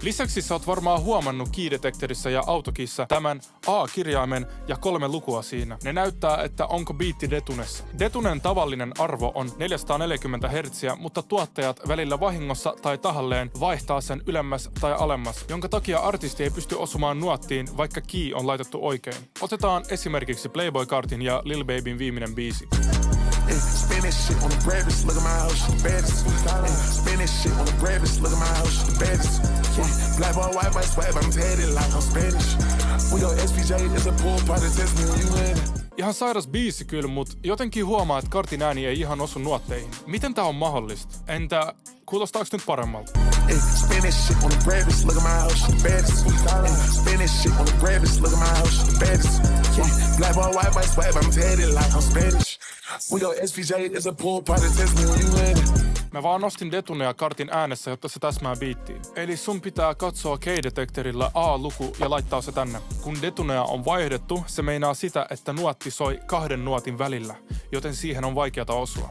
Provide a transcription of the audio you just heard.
Lisäksi sä oot varmaan huomannut key-detektorissa ja autokissa tämän A-kirjaimen ja 3 lukua siinä. Ne näyttää, että onko biitti detunessa. Detunen tavallinen arvo on 440 Hz, mutta tuottajat välillä vahingossa tai tahalleen vaihtaa sen ylemmäs tai alemmas, jonka takia artisti ei pysty osumaan nuottiin, vaikka key on laitettu oikein. Otetaan esimerkiksi Playboi Cartin ja Lil Babyn viimeinen biisi. Spin this shit on the breakfast, look at my house, the baddest. Spin this shit on the breakfast, look at my house, the baddest. Black boy, white boy, swag, I'm tatted like I'm Spanish. We go SPJ, is a pool party, test me when you in. Ihan sairas biisi kyllä, mut jotenkin huomaa, että Cartin ääni ei ihan osu nuotteihin. Miten tää on mahdollista? Entä kuulostaaks nyt paremmalta? Spin this shit on the breakfast, look at my house, the baddest. Spin this shit on the breakfast, look at my house, the baddest. Black boy, white boy, swag, I'm tatted like I'm Spanish. We go SPJ, is a pool party, test me when you in. Mä vaan nostin detuneja Cartin äänessä, jotta se täsmää biittiin. Eli sun pitää katsoa key-detektorilla A-luku ja laittaa se tänne. Kun detuneja on vaihdettu, se meinaa sitä, että nuotti soi 2 nuotin välillä, joten siihen on vaikeata osua.